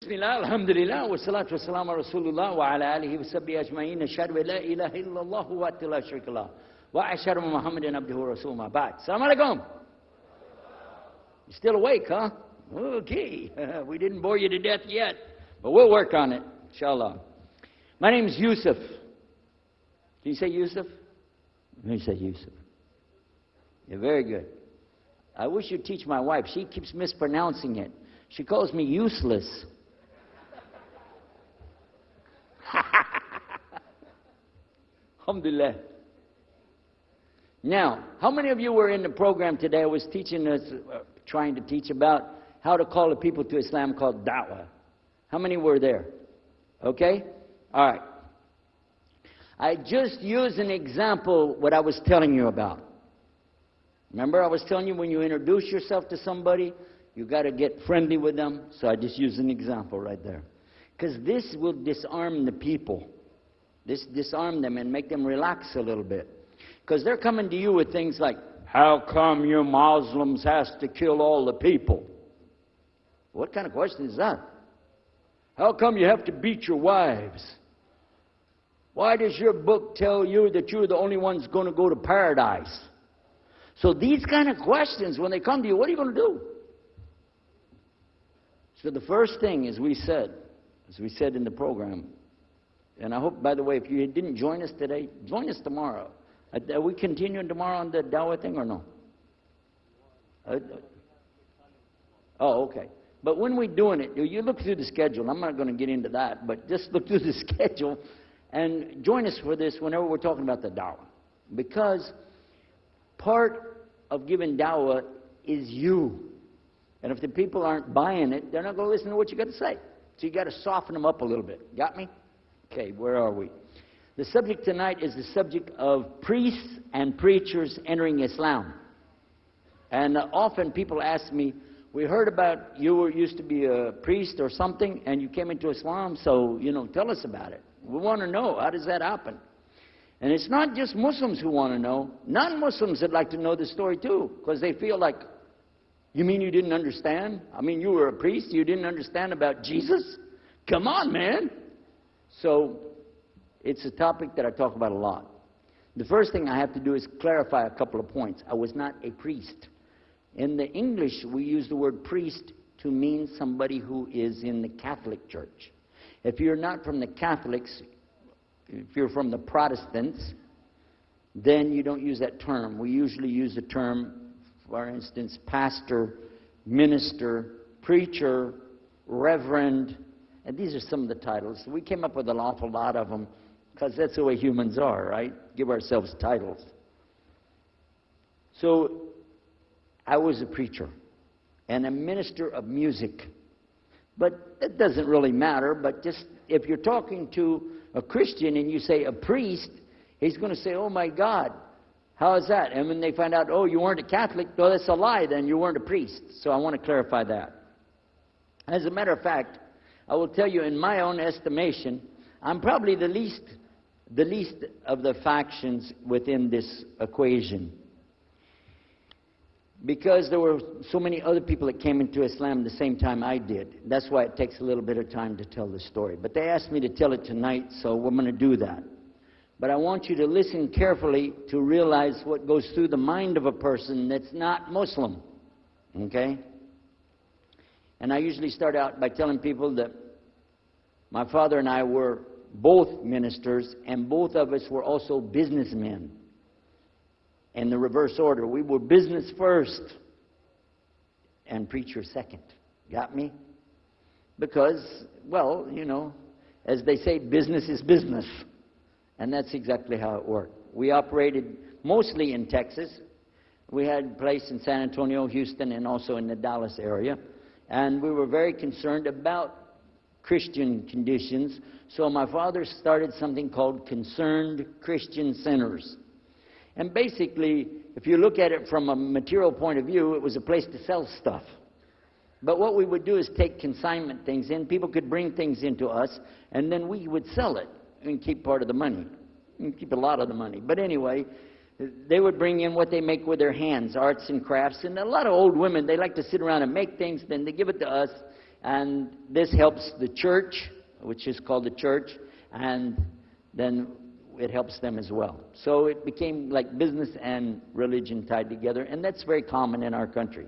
Bismillah, alhamdulillah, wa salatu wa salam ala Rasulullah wa ala alihi wa sahbihi ajma'in. Ashhadu an la ilaha illallah wa la sharika lah. Wa ashhadu anna Muhammadan abduhu wa rasuluhu ma ba'd. Assalamu alaikum. You're still awake, huh? Okay. We didn't bore you to death yet, but we'll work on it, inshallah. My name is Yusuf. Can you say Yusuf? Let me say Yusuf. Yeah, very good. I wish you'd teach my wife. She keeps mispronouncing it. She calls me useless. Alhamdulillah. Now, how many of you were in the program today? I was teaching us, trying to teach about how to call the people to Islam called da'wah. How many were there? Okay? All right. I just used an example what I was telling you about. Remember I was telling you when you introduce yourself to somebody, you got to get friendly with them. So I just used an example right there. Because this will disarm the people. This disarm them and make them relax a little bit. Because they're coming to you with things like, how come you Muslims has to kill all the people? What kind of question is that? How come you have to beat your wives? Why does your book tell you that you're the only ones going to go to paradise? So these kind of questions, when they come to you, what are you going to do? So the first thing, as we said in the program, and I hope, by the way, if you didn't join us today, join us tomorrow. Are we continuing tomorrow on the Dawah thing or no? Oh, okay. But when we're doing it, you look through the schedule. I'm not going to get into that, but just look through the schedule and join us for this whenever we're talking about the Dawah. Because part of giving Dawah is you. And if the people aren't buying it, they're not going to listen to what you got to say. So you got to soften them up a little bit. Got me? Okay, where are we? The subject tonight is the subject of priests and preachers entering Islam. And often people ask me, we heard about you used to be a priest or something, and you came into Islam, so, tell us about it. We want to know, how does that happen? And it's not just Muslims who want to know. Non-Muslims would like to know the story too, because they feel like, you mean you didn't understand? I mean, you were a priest, you didn't understand about Jesus? Come on, man. So, it's a topic that I talk about a lot. The first thing I have to do is clarify a couple of points. I was not a priest. In the English, we use the word priest to mean somebody who is in the Catholic Church. If you're not from the Catholics, if you're from the Protestants, then you don't use that term. We usually use the term, for instance, pastor, minister, preacher, reverend, and these are some of the titles. We came up with an awful lot of them because that's the way humans are, right? Give ourselves titles. So I was a preacher and a minister of music. But it doesn't really matter, but just if you're talking to a Christian and you say a priest, he's going to say, oh my God, how is that? And when they find out, oh, you weren't a Catholic, well, that's a lie, then you weren't a priest. So I want to clarify that. As a matter of fact, I will tell you, in my own estimation, I'm probably the least of the factions within this equation. Because there were so many other people that came into Islam the same time I did. That's why it takes a little bit of time to tell the story. But they asked me to tell it tonight, so we're going to do that. But I want you to listen carefully to realize what goes through the mind of a person that's not Muslim. Okay? And I usually start out by telling people that my father and I were both ministers, and both of us were also businessmen. In the reverse order. We were business first and preacher second. Got me? Because, well, as they say, business is business. And that's exactly how it worked. We operated mostly in Texas. We had a place in San Antonio, Houston, and also in the Dallas area. And we were very concerned about Christian conditions. So my father started something called Concerned Christian Centers. And basically, if you look at it from a material point of view, it was a place to sell stuff. But what we would do is take consignment things in. People could bring things into us, and then we would sell it and keep part of the money. And keep a lot of the money. But anyway, they would bring in what they make with their hands, arts and crafts. And a lot of old women, they like to sit around and make things, then they give it to us, And this helps the church, which is called the church, and then it helps them as well. So it became like business and religion tied together, and that's very common in our country.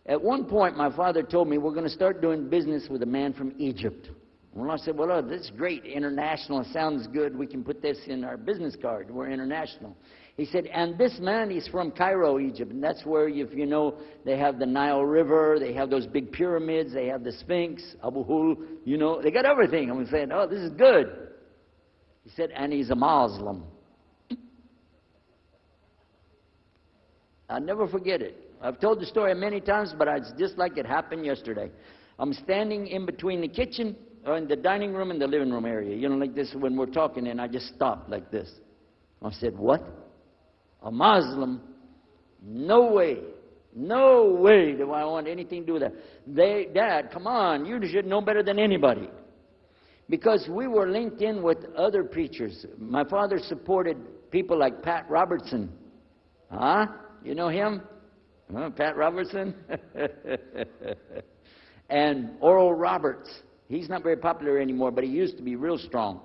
At one point, my father told me, we're going to start doing business with a man from Egypt. Well, I said, well, oh, this is great. International sounds good. We can put this in our business card. We're international. He said, and this man, he's from Cairo, Egypt. And that's where, if you know, they have the Nile River. They have those big pyramids. They have the Sphinx, Abu Hul. You know, they got everything. I'm saying, oh, this is good. He said, and he's a Muslim. I'll never forget it. I've told the story many times, but it's just like it happened yesterday. I'm standing in between the kitchen, or in the dining room and the living room area. You know, like this when we're talking, and I just stopped like this. I said, what? A Muslim? No way. No way do I want anything to do with that. Dad, come on, you should know better than anybody. Because we were linked in with other preachers. My father supported people like Pat Robertson. Huh? You know him? Huh, Pat Robertson? And Oral Roberts. He's not very popular anymore, but he used to be real strong.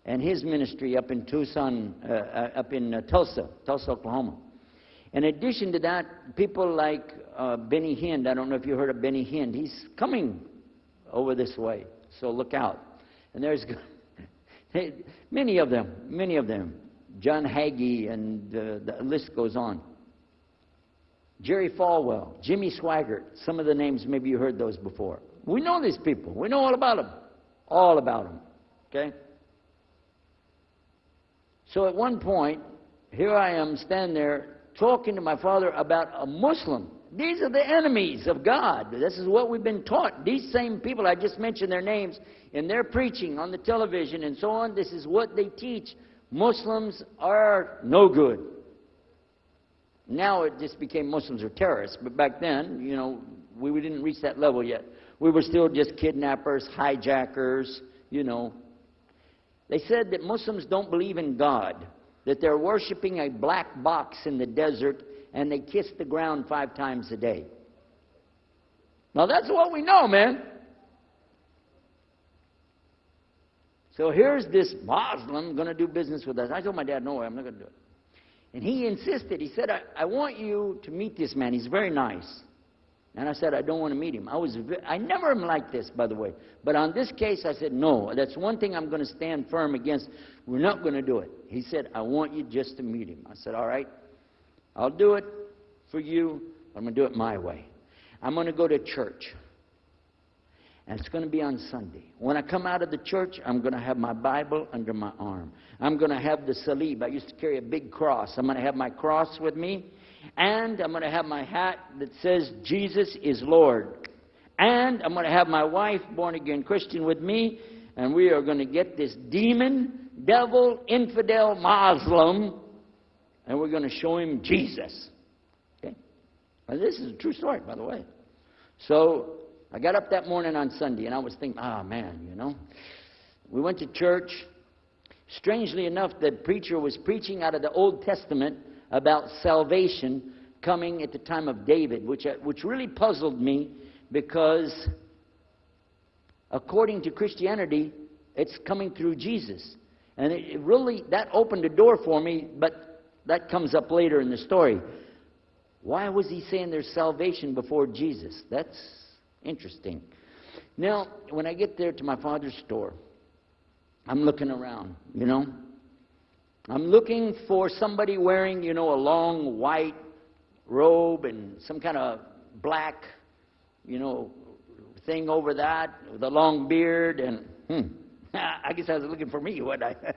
And his ministry up in Tucson, Tulsa, Oklahoma. In addition to that, people like Benny Hinn. I don't know if you heard of Benny Hinn. He's coming over this way, so look out. And there's many of them. John Hagee, and the list goes on. Jerry Falwell, Jimmy Swaggart. Some of the names, maybe you heard those before. We know these people. We know all about them. All about them. Okay? So at one point, here I am standing there talking to my father about a Muslim. These are the enemies of God. This is what we've been taught. These same people, I just mentioned their names, in their preaching on the television and so on, this is what they teach. Muslims are no good. Now it just became Muslims are terrorists. But back then, you know, we didn't reach that level yet. We were still just kidnappers, hijackers, you know. They said that Muslims don't believe in God, that they're worshiping a black box in the desert, and they kiss the ground 5 times a day. Now that's what we know, man. So here's this Muslim going to do business with us. I told my dad, no way, I'm not going to do it. And he insisted. He said, I want you to meet this man. He's very nice. And I said, I don't want to meet him. I never am like this, by the way. But on this case, I said, no, that's one thing I'm going to stand firm against. We're not going to do it. He said, I want you just to meet him. I said, all right, I'll do it for you. I'm going to do it my way. I'm going to go to church. And it's going to be on Sunday. When I come out of the church, I'm going to have my Bible under my arm. I'm going to have the salib. I used to carry a big cross. I'm going to have my cross with me. And I'm going to have my hat that says, Jesus is Lord. And I'm going to have my wife, born-again Christian, with me. And we are going to get this demon, devil, infidel, Muslim, and we're going to show him Jesus. Okay? Now, this is a true story, by the way. So I got up that morning on Sunday, and I was thinking, man, you know. We went to church. Strangely enough, the preacher was preaching out of the Old Testament about salvation coming at the time of David, which really puzzled me because according to Christianity, it's coming through Jesus. And it really, that opened the door for me, but that comes up later in the story. Why was he saying there's salvation before Jesus? That's interesting. Now, when I get there to my father's store, I'm looking around, you know. I'm looking for somebody wearing, you know, a long white robe and some kind of black, you know, thing over that with a long beard. And I guess I was looking for me, wasn't I?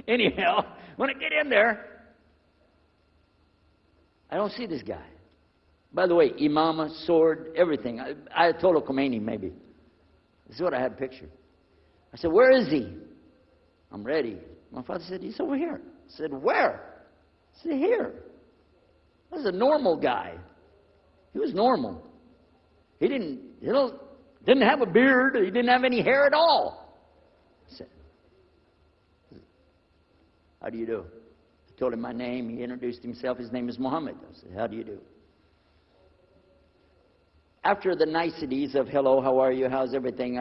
Anyhow, when I get in there, I don't see this guy. By the way, imama, sword, everything. Ayatollah Khomeini, maybe. This is what I had pictured. I said, where is he? I'm ready. My father said, he's over here. I said, where? I said, here. This is a normal guy. He was normal. He didn't have a beard. He didn't have any hair at all. I said, how do you do? I told him my name. He introduced himself. His name is Muhammad. I said, how do you do? after the niceties of hello, how are you, how's everything,